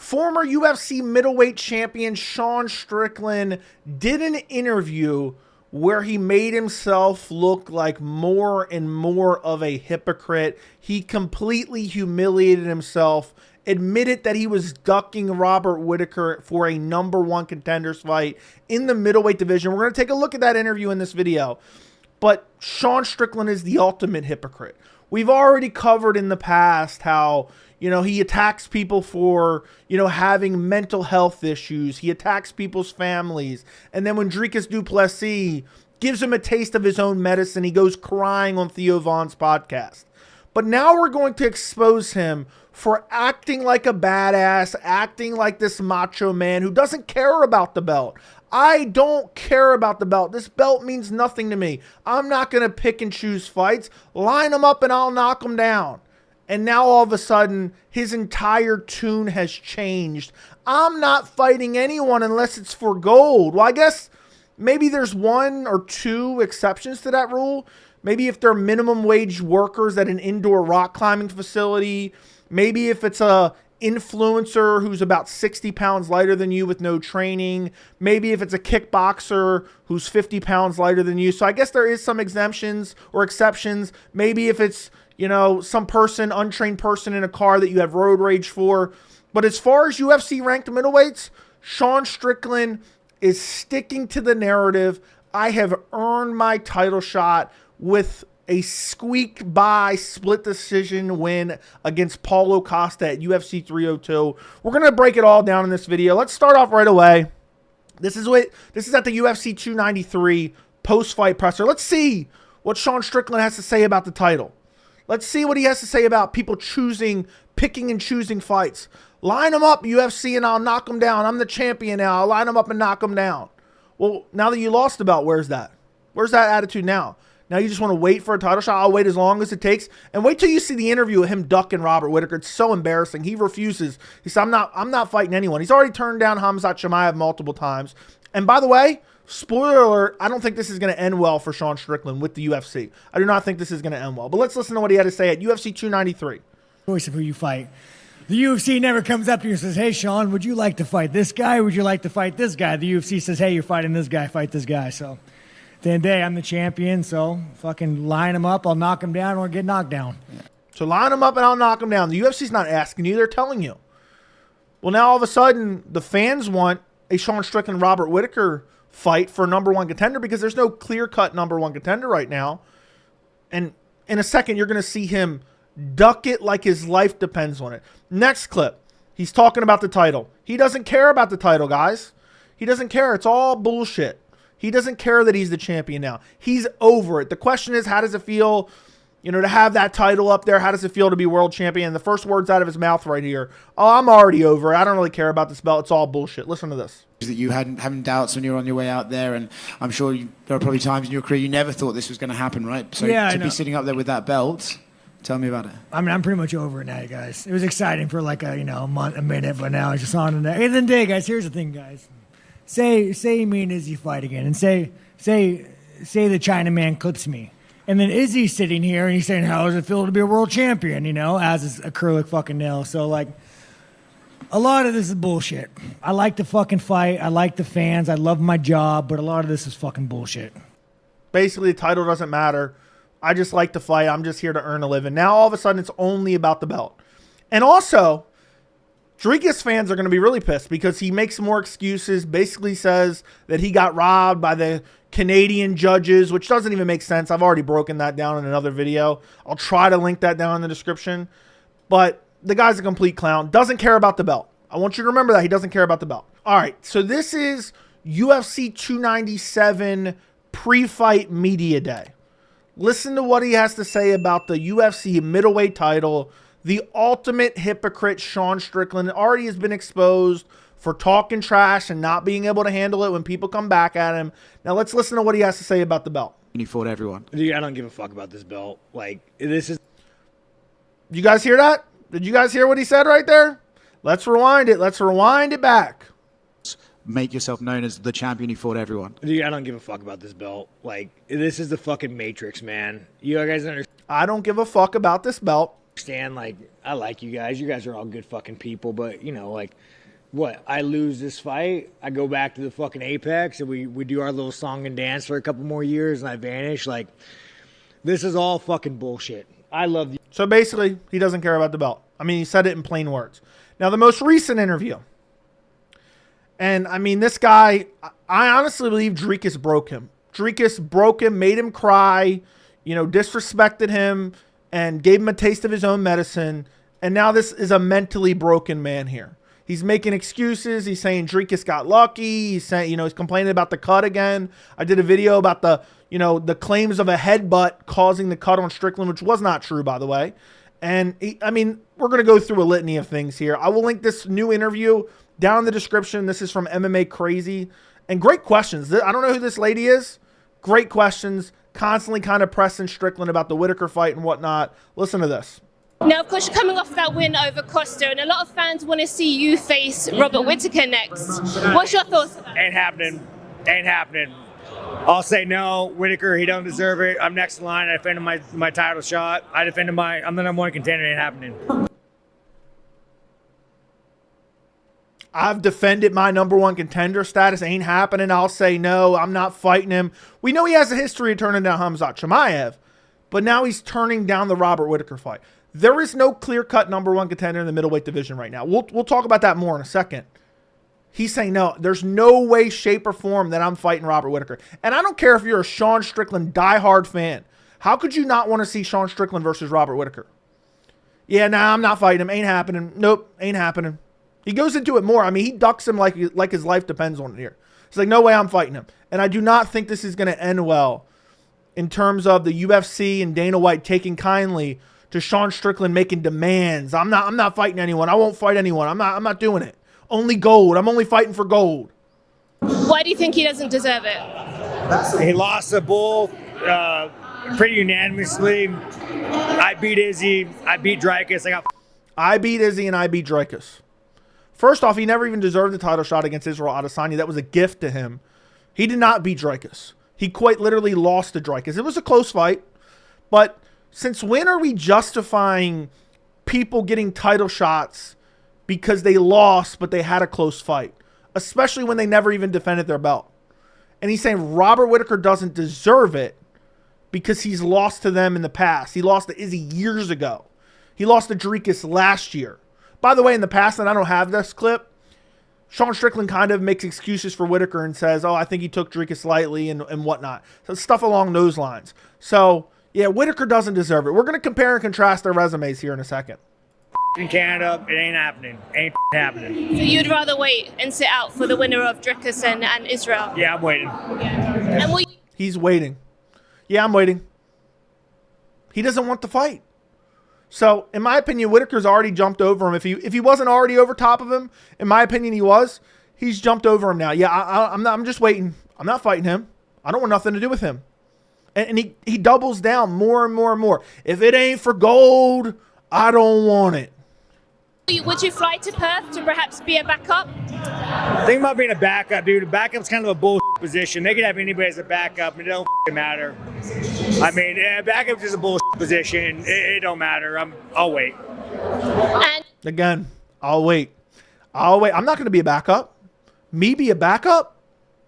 Former UFC middleweight champion Sean Strickland did an interview where he made himself look like more and more of a hypocrite. He completely humiliated himself, admitted that he was ducking Robert Whittaker for a #1 contenders fight in the middleweight division. We're going to take a look at that interview in this video. But Sean Strickland is the ultimate hypocrite. We've already covered in the past how, he attacks people for, having mental health issues. He attacks people's families. And then when Dricus Du Plessis gives him a taste of his own medicine, he goes crying on Theo Von's podcast. But now we're going to expose him for acting like a badass, acting like this macho man who doesn't care about the belt. I don't care about the belt. This belt means nothing to me. I'm not going to pick and choose fights. Line them up and I'll knock them down. And now all of a sudden, his entire tune has changed. I'm not fighting anyone unless it's for gold. Well, I guess maybe there's 1 or 2 exceptions to that rule. Maybe if they're minimum wage workers at an indoor rock climbing facility. Maybe if it's a influencer who's about 60 pounds lighter than you with no training. Maybe if it's a kickboxer who's 50 pounds lighter than you. So I guess there is some exemptions or exceptions. Maybe if it's, some untrained person in a car that you have road rage for. But as far as UFC ranked middleweights, Sean Strickland is sticking to the narrative. I have earned my title shot with a squeak by split decision win against Paulo Costa at UFC 302. We're going to break it all down in this video. Let's start off right away. This is at the UFC 293 post-fight presser. Let's see what Sean Strickland has to say about the title. Let's see what he has to say about people picking and choosing fights. Line them up, UFC, and I'll knock them down. I'm the champion now. I'll line them up and knock them down. Well, now that you lost the belt, where's that? Where's that attitude now? Now you just want to wait for a title shot? I'll wait as long as it takes. And wait till you see the interview of him ducking Robert Whittaker. It's so embarrassing. He refuses. He said, I'm not fighting anyone. He's already turned down Khamzat Chimaev multiple times. And by the way, spoiler alert, I don't think this is going to end well for Sean Strickland with the UFC. I do not think this is going to end well. But let's listen to what he had to say at UFC 293. Choice of who you fight. The UFC never comes up to you and says, hey, Sean, would you like to fight this guy? Would you like to fight this guy? The UFC says, hey, you're fighting this guy. Fight this guy. So at the end of the day, I'm the champion, so fucking line him up. I'll knock him down or get knocked down. So line him up and I'll knock him down. The UFC's not asking you. They're telling you. Well, now all of a sudden, the fans want a Sean Strickland Robert Whittaker fight for #1 contender because there's no clear-cut #1 contender right now. And in a second, you're going to see him duck it like his life depends on it. Next clip, he's talking about the title. He doesn't care about the title, guys. He doesn't care. It's all bullshit. He doesn't care that he's the champion now. He's over it. The question is, how does it feel, to have that title up there? How does it feel to be world champion? The first words out of his mouth right here, oh, I'm already over it. I don't really care about this belt. It's all bullshit. Listen to this. That you hadn't having doubts when you were on your way out there, and I'm sure there are probably times in your career you never thought this was going to happen, right? So yeah, to be sitting up there with that belt, tell me about it. I mean, I'm pretty much over it now, you guys. It was exciting for like a month, a minute, but now it's just on to the next. At the end of the day, guys, here's the thing, guys. Say me and Izzy fight again, and say the Chinaman clips me. And then Izzy's sitting here and he's saying, how does it feel to be a world champion, as his acrylic fucking nail. So, like, a lot of this is bullshit. I like to fucking fight. I like the fans. I love my job, but a lot of this is fucking bullshit. Basically, the title doesn't matter. I just like to fight. I'm just here to earn a living. Now, all of a sudden, it's only about the belt. And also, Dricus fans are going to be really pissed because he makes more excuses, basically says that he got robbed by the Canadian judges, which doesn't even make sense. I've already broken that down in another video. I'll try to link that down in the description. But the guy's a complete clown. Doesn't care about the belt. I want you to remember that. He doesn't care about the belt. All right, so this is UFC 297 pre-fight media day. Listen to what he has to say about the UFC middleweight title. The ultimate hypocrite, Sean Strickland, already has been exposed for talking trash and not being able to handle it when people come back at him. Now let's listen to what he has to say about the belt. And he fought everyone. Dude, I don't give a fuck about this belt. Like, this is... You guys hear that? Did you guys hear what he said right there? Let's rewind it. Let's rewind it back. Make yourself known as the champion who fought everyone. Dude, I don't give a fuck about this belt. Like, this is the fucking Matrix, man. You guys understand? I don't give a fuck about this belt. understand, like, I like you guys. You guys are all good fucking people, but, you know, like, what? I lose this fight, I go back to the fucking Apex, and we do our little song and dance for a couple more years, and I vanish. Like, this is all fucking bullshit. I love you. So basically, he doesn't care about the belt. I mean, he said it in plain words. Now, the most recent interview, and I mean, this guy, I honestly believe Dricus broke him. Dricus broke him, made him cry, you know, disrespected him, and gave him a taste of his own medicine. And now this is a mentally broken man here. He's making excuses. He's saying Dricus got lucky. He's saying, you know, he's complaining about the cut again. I did a video about the, you know, the claims of a headbutt causing the cut on Strickland, which was not true, by the way. And I mean, we're going to go through a litany of things here. I will link this new interview down in the description. This is from MMA Crazy. And great questions. I don't know who this lady is. Great questions. Constantly kind of pressing Strickland about the Whittaker fight and whatnot. Listen to this. Now, of course, you're coming off that win over Costa, and a lot of fans want to see you face Robert Whittaker next. What's your thoughts on that? Ain't happening. Ain't happening. I'll say no. Whittaker, he don't deserve it. I'm next in line. I defended my title shot. I'm the number one contender. It ain't happening. I've defended my number one contender status. Ain't happening. I'll say no. I'm not fighting him. We know he has a history of turning down Khamzat Chimaev, but now he's turning down the Robert Whittaker fight. There is no clear-cut number one contender in the middleweight division right now. We'll talk about that more in a second. He's saying, no, there's no way, shape, or form that I'm fighting Robert Whittaker. And I don't care if you're a Sean Strickland diehard fan. How could you not want to see Sean Strickland versus Robert Whittaker? Yeah, nah, I'm not fighting him. Ain't happening. Nope, ain't happening. He goes into it more. I mean, he ducks him like his life depends on it here. It's like, no way I'm fighting him. And I do not think this is going to end well in terms of the UFC and Dana White taking kindly to Sean Strickland making demands. I'm not fighting anyone. I won't fight anyone. I'm not doing it. Only gold. I'm only fighting for gold. Why do you think he doesn't deserve it? He lost the bull pretty unanimously. I beat Izzy. I beat Dricus. I beat Izzy and I beat Dricus. First off, he never even deserved the title shot against Israel Adesanya. That was a gift to him. He did not beat Dricus. He quite literally lost to Dricus. It was a close fight, but since when are we justifying people getting title shots because they lost but they had a close fight, especially when they never even defended their belt? And he's saying Robert Whittaker doesn't deserve it because he's lost to them in the past. He lost to Izzy years ago. He lost to Dricus last year. By the way, in the past, and I don't have this clip, Sean Strickland kind of makes excuses for Whittaker and says, oh, I think he took Dricus lightly and whatnot. So stuff along those lines. So, yeah, Whittaker doesn't deserve it. We're going to compare and contrast their resumes here in a second. In Canada, it ain't happening. Ain't happening. So you'd rather wait and sit out for the winner of Dricus and Israel? Yeah, I'm waiting. And will you- He's waiting. Yeah, I'm waiting. He doesn't want the fight. So, in my opinion, Whittaker's already jumped over him. If he wasn't already over top of him, in my opinion, he was. He's jumped over him now. Yeah, I'm just waiting. I'm not fighting him. I don't want nothing to do with him. And he doubles down more and more and more. If it ain't for gold, I don't want it. Would you fly to Perth to perhaps be a backup? Think about being a backup, dude. A backup's kind of a bullshit position. They could have anybody as a backup, and it don't matter. I mean, backup's just a bullshit position. It don't matter. I'll wait. And Again, I'll wait. I'm not going to be a backup. Me be a backup?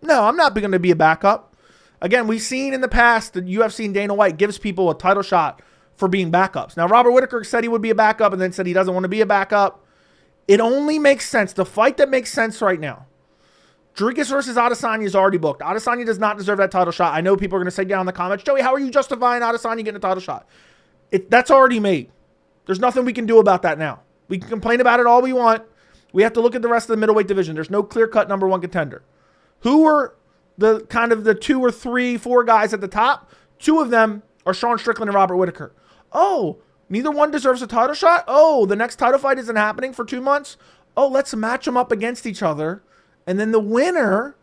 No, I'm not going to be a backup. Again, we've seen in the past that UFC and Dana White gives people a title shot for being backups. Now, Robert Whittaker said he would be a backup and then said he doesn't want to be a backup. It only makes sense. The fight that makes sense right now, Dricus versus Adesanya is already booked. Adesanya does not deserve that title shot. I know people are going to say down in the comments, Joey, how are you justifying Adesanya getting a title shot? That's already made. There's nothing we can do about that now. We can complain about it all we want. We have to look at the rest of the middleweight division. There's no clear-cut number one contender. Who are the kind of the 2 or 3, 4 guys at the top? 2 of them are Sean Strickland and Robert Whittaker. Oh, neither one deserves a title shot? Oh, the next title fight isn't happening for 2 months? Oh, let's match them up against each other. And then the winner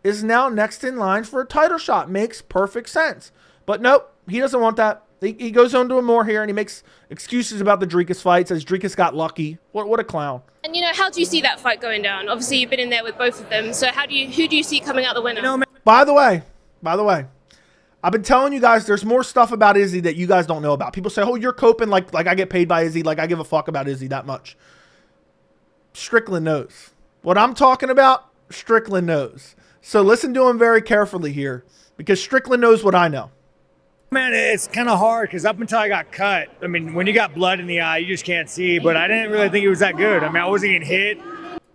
is now next in line for a title shot. Makes perfect sense. But nope, he doesn't want that. He goes on to him more here, and he makes excuses about the Dricus fight, says Dricus got lucky. What a clown. And how do you see that fight going down? Obviously, you've been in there with both of them. So who do you see coming out the winner? By the way, I've been telling you guys there's more stuff about Izzy that you guys don't know about. People say, oh, you're coping like I get paid by Izzy, like I give a fuck about Izzy that much. Strickland knows. What I'm talking about, Strickland knows. So listen to him very carefully here, because Strickland knows what I know. Man, it's kind of hard because up until I got cut, I mean, when you got blood in the eye, you just can't see, but I didn't really think it was that good. I mean, I wasn't getting hit.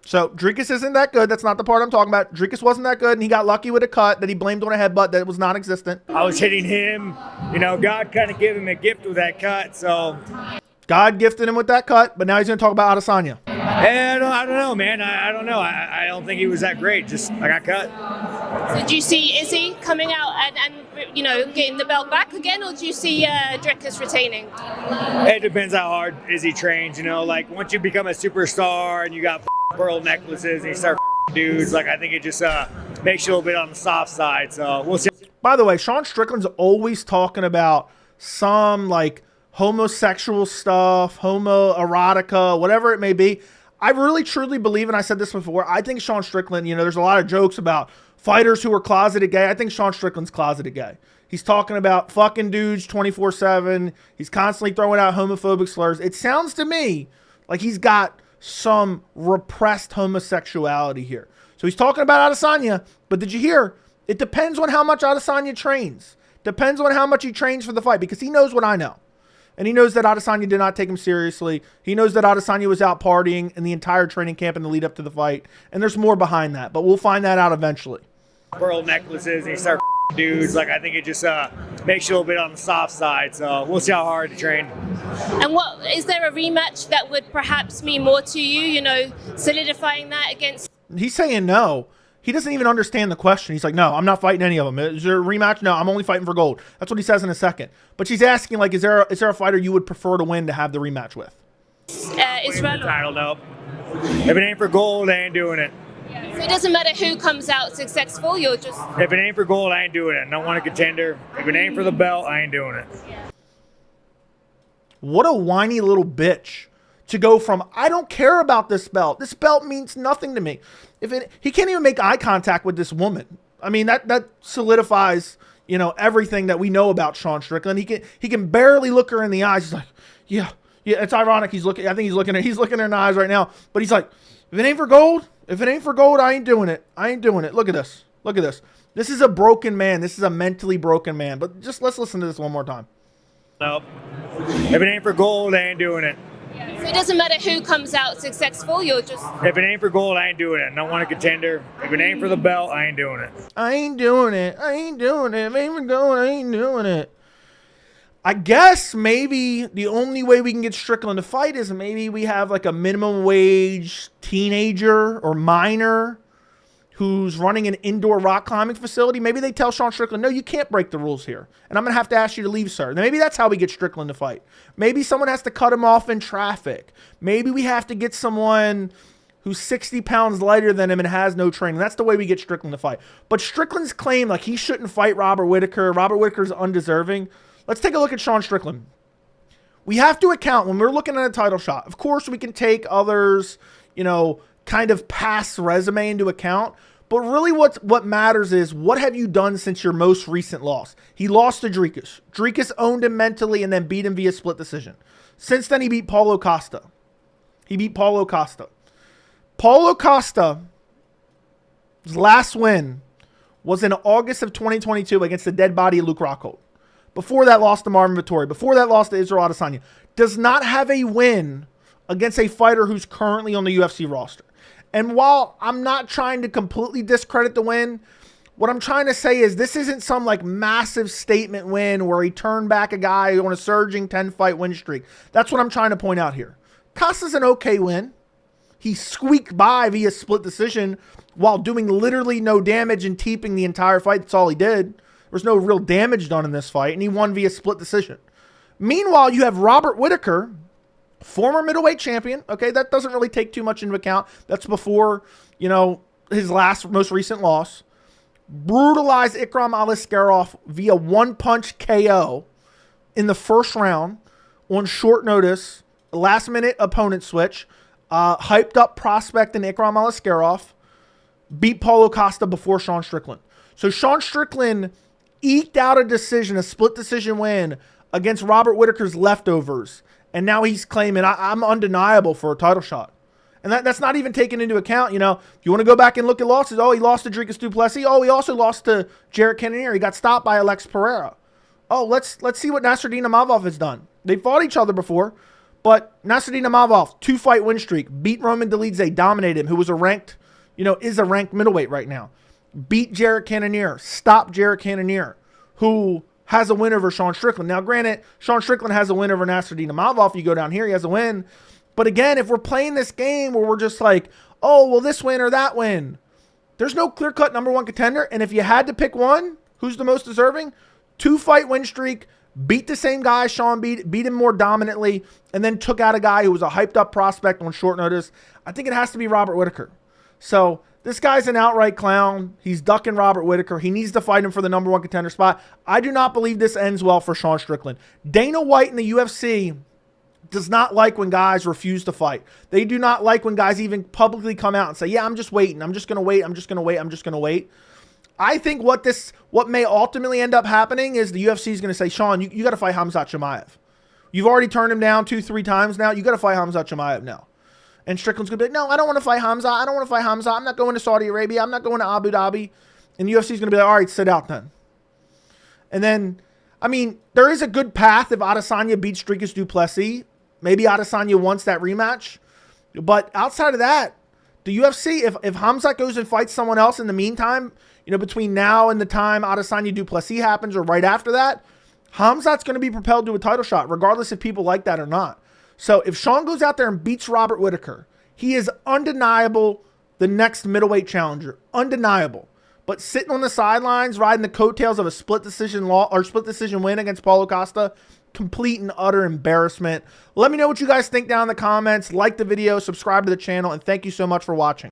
So Dricus isn't that good. That's not the part I'm talking about. Dricus wasn't that good, and he got lucky with a cut that he blamed on a headbutt that was non-existent. I was hitting him. You know, God kind of gave him a gift with that cut, so. God gifted him with that cut, but now he's going to talk about Adesanya. And I don't know, man. I don't know. I don't think he was that great. Just, I got cut. So do you see Izzy coming out and getting the belt back again, or do you see Dricus retaining? It depends how hard Izzy trains, like once you become a superstar and you got pearl necklaces and you start dudes, like I think it just makes you a little bit on the soft side. So we'll see. By the way, Sean Strickland's always talking about some like homosexual stuff, homoerotica, whatever it may be. I really truly believe, and I said this before, I think Sean Strickland, there's a lot of jokes about fighters who are closeted gay. I think Sean Strickland's closeted gay. He's talking about fucking dudes 24/7. He's constantly throwing out homophobic slurs. It sounds to me like he's got some repressed homosexuality here. So he's talking about Adesanya, but did you hear? It depends on how much Adesanya trains. Depends on how much he trains for the fight, because he knows what I know. And he knows that Adesanya did not take him seriously. He knows that Adesanya was out partying in the entire training camp in the lead up to the fight. And there's more behind that, but we'll find that out eventually. Pearl necklaces and you start dudes, like I think it just makes you a little bit on the soft side. So we'll see how hard to train. And what is there a rematch that would perhaps mean more to you, solidifying that against? He's saying no. He doesn't even understand the question. He's like, no, I'm not fighting any of them. Is there a rematch? No, I'm only fighting for gold. That's what he says in a second. But she's asking, like, is there a fighter you would prefer to win to have the rematch with? Israel. Title, no. If it ain't for gold, I ain't doing it. So it doesn't matter who comes out successful, you're just... If it ain't for gold, I ain't doing it. I don't want a contender. If it ain't for the belt, I ain't doing it. What a whiny little bitch to go from, I don't care about this belt. This belt means nothing to me. He can't even make eye contact with this woman. I mean, that solidifies, everything that we know about Sean Strickland. He can barely look her in the eyes. He's like, yeah. It's ironic. I think he's looking her in the eyes right now. But he's like, if it ain't for gold, I ain't doing it. I ain't doing it. Look at this. Look at this. This is a broken man. This is a mentally broken man. But just let's listen to this one more time. Nope. If it ain't for gold, I ain't doing it. So it doesn't matter who comes out successful, you're just... If it ain't for gold, I ain't doing it. I don't want a contender. If it ain't for the belt, I ain't doing it. I ain't doing it. I ain't doing it. If it ain't for gold, I ain't doing it. I guess maybe the only way we can get Strickland to fight is maybe we have like a minimum wage teenager or minor who's running an indoor rock climbing facility. Maybe they tell Sean Strickland, no, you can't break the rules here. And I'm going to have to ask you to leave, sir. Maybe that's how we get Strickland to fight. Maybe someone has to cut him off in traffic. Maybe we have to get someone who's 60 pounds lighter than him and has no training. That's the way we get Strickland to fight. But Strickland's claim, like he shouldn't fight Robert Whittaker. Robert Whittaker's undeserving. Let's take a look at Sean Strickland. We have to account when we're looking at a title shot. Of course, we can take others, kind of past resume into account. But really what matters is what have you done since your most recent loss? He lost to Dricus. Dricus owned him mentally and then beat him via split decision. Since then, he beat Paulo Costa. Paulo Costa's last win was in August of 2022 against the dead body of Luke Rockhold. Before that, lost to Marvin Vettori. Before that, lost to Israel Adesanya. Does not have a win against a fighter who's currently on the UFC roster. And while I'm not trying to completely discredit the win, what I'm trying to say is this isn't some like massive statement win where he turned back a guy on a surging 10-fight win streak. That's what I'm trying to point out here. Costa's an okay win. He squeaked by via split decision while doing literally no damage and teeping the entire fight. That's all he did. There was no real damage done in this fight, and he won via split decision. Meanwhile, you have Robert Whittaker, former middleweight champion. Okay, that doesn't really take too much into account. That's before, his most recent loss. Brutalized Ikram Aliskerov via one-punch KO in the first round on short notice, last-minute opponent switch. Hyped up prospect in Ikram Aliskerov. Beat Paulo Costa before Sean Strickland. So Sean Strickland eked out a decision, a split decision win against Robert Whittaker's leftovers. And now he's claiming I'm undeniable for a title shot. And that's not even taken into account. You want to go back and look at losses. Oh, he lost to Dricus Du Plessis. Oh, he also lost to Jared Cannonier. He got stopped by Alex Pereira. Oh, let's see what Nasruddin Imavov has done. They fought each other before, but Nasruddin Imavov, 2-fight win streak, beat Roman Dolidze, dominated him, who was is a ranked middleweight right now. Beat Jared Cannonier, stopped Jared Cannonier, who has a win over Sean Strickland. Now, granted, Sean Strickland has a win over Nasruddin Imavov. You go down here, he has a win. But again, if we're playing this game where we're just like, oh, well, this win or that win, there's no clear-cut number one contender. And if you had to pick one, who's the most deserving? 2-fight win streak, beat the same guy Sean beat him more dominantly, and then took out a guy who was a hyped-up prospect on short notice. I think it has to be Robert Whittaker. So this guy's an outright clown. He's ducking Robert Whittaker. He needs to fight him for the number one contender spot. I do not believe this ends well for Sean Strickland. Dana White in the UFC does not like when guys refuse to fight. They do not like when guys even publicly come out and say, yeah, I'm just waiting. I'm just going to wait. I'm just going to wait. I'm just going to wait. I think what may ultimately end up happening is the UFC is going to say, Sean, you got to fight Khamzat Chimaev. You've already turned him down 2-3 times now. You got to fight Khamzat Chimaev now. And Strickland's going to be like, no, I don't want to fight Khamzat. I don't want to fight Khamzat. I'm not going to Saudi Arabia. I'm not going to Abu Dhabi. And the UFC is going to be like, all right, sit out then. And then, I mean, there is a good path if Adesanya beats Dricus Du Plessis. Maybe Adesanya wants that rematch. But outside of that, the UFC, if Khamzat goes and fights someone else in the meantime, between now and the time Adesanya Du Plessis happens or right after that, Khamzat's going to be propelled to a title shot, regardless if people like that or not. So if Sean goes out there and beats Robert Whittaker, he is undeniable the next middleweight challenger. Undeniable. But sitting on the sidelines, riding the coattails of a split decision win against Paulo Costa, complete and utter embarrassment. Let me know what you guys think down in the comments. Like the video, subscribe to the channel, and thank you so much for watching.